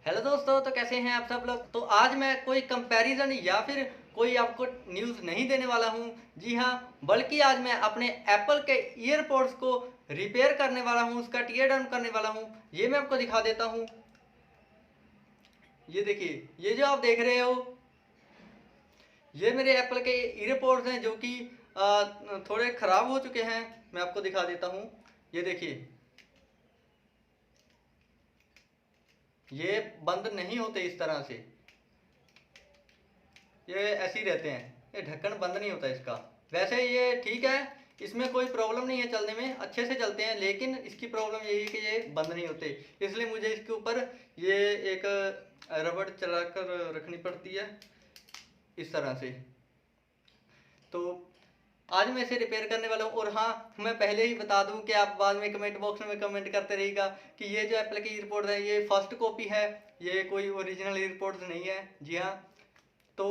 Hello दोस्तों, तो कैसे हैं आप सब लोग। तो आज मैं कोई कंपैरिजन या फिर कोई आपको न्यूज़ नहीं देने वाला हूं। जी हां, बल्कि आज मैं अपने एप्पल के ईयरपोड्स को रिपेयर करने वाला हूं, उसका टीयर डाउन करने वाला हूं। ये मैं आपको दिखा देता हूं। ये देखिए, ये जो आप देख रहे हो, ये मेरे एप्पल के ईयरपोड्स हैं जो कि थोड़े ख़राब हो चुके हैं। मैं आपको दिखा देता हूँ। ये देखिए, ये बंद नहीं होते इस तरह से, ये ऐसे ही रहते हैं। ये ढक्कन बंद नहीं होता इसका। वैसे ये ठीक है, इसमें कोई प्रॉब्लम नहीं है, चलने में अच्छे से चलते हैं, लेकिन इसकी प्रॉब्लम यही है कि ये बंद नहीं होते। इसलिए मुझे इसके ऊपर ये एक रबड़ चला कर रखनी पड़ती है इस तरह से। तो आज मैं इसे रिपेयर करने वाला हूँ। और हाँ, मैं पहले ही बता दूं कि आप बाद में कमेंट बॉक्स में कमेंट करते रहिएगा कि ये जो एप्पल की ईयरपोड है ये फर्स्ट कॉपी है, ये कोई ओरिजिनल ईयरपोड्स नहीं है। जी हाँ, तो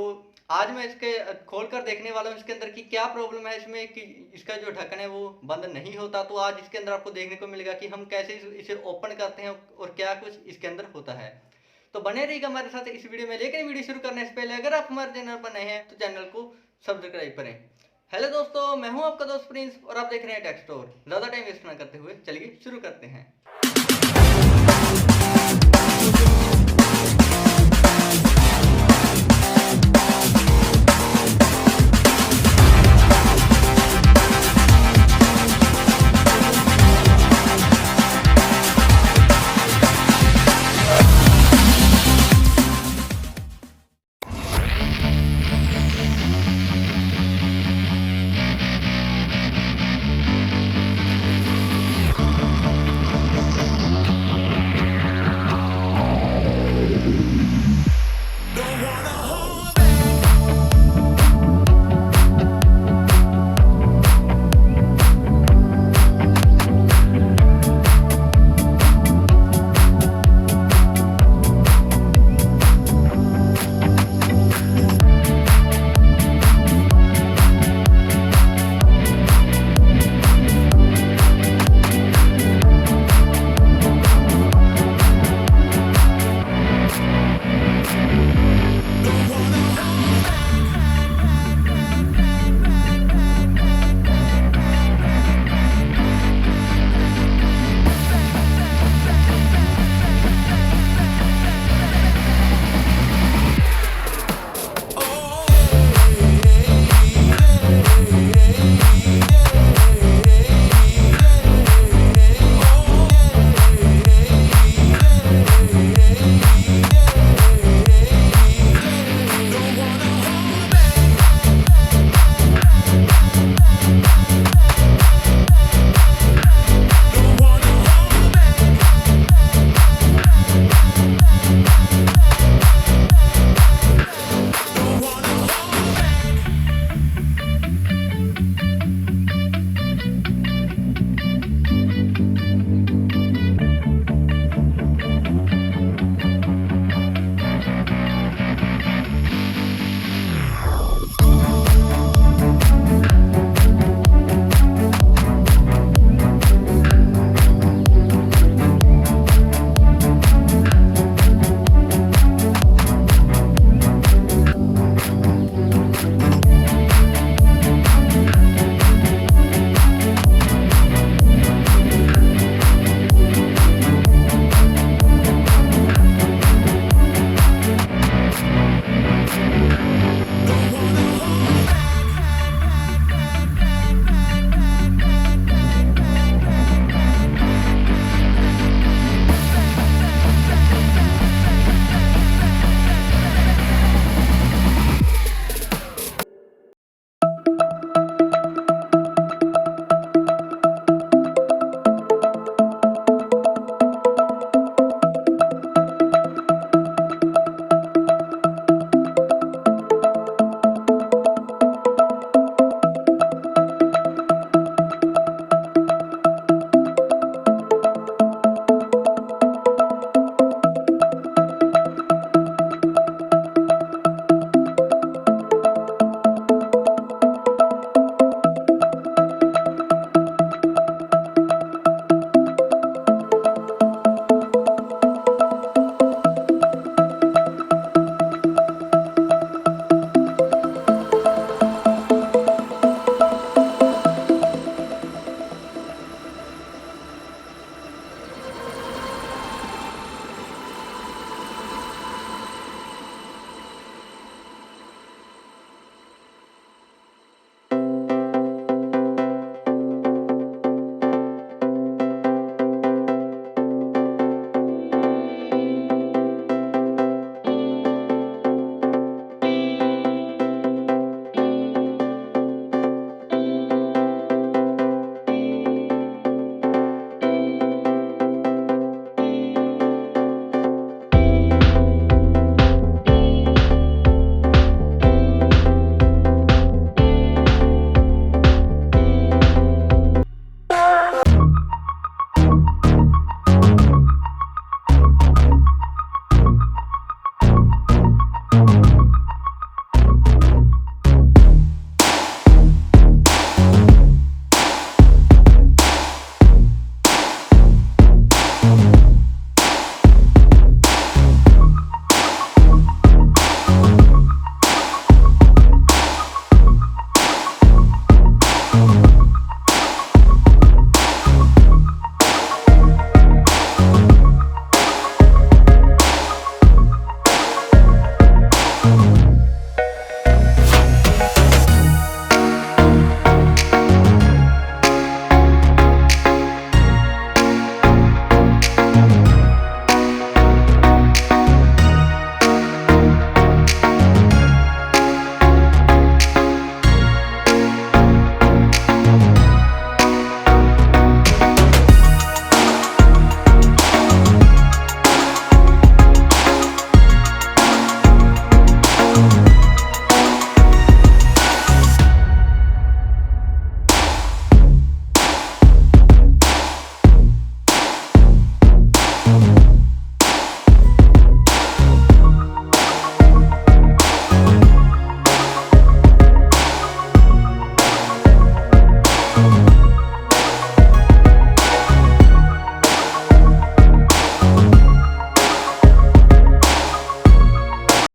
आज मैं इसके खोल कर देखने वाला हूँ इसके अंदर की क्या प्रॉब्लम है इसमें, कि इसका जो ढक्कन है वो बंद नहीं होता। तो आज इसके अंदर आपको देखने को मिलेगा कि हम कैसे इसे ओपन करते हैं और क्या कुछ इसके अंदर होता है। तो बने रहिएगा हमारे साथ इस वीडियो में। लेकिन वीडियो शुरू करने से पहले अगर आप हमारे चैनल पर नए हैं तो चैनल को सब्सक्राइब करें। हेलो दोस्तों, मैं हूं आपका दोस्त प्रिंस और आप देख रहे हैं टेक्स्ट। ज़्यादा टाइम वेस्ट ना करते हुए चलिए शुरू करते हैं।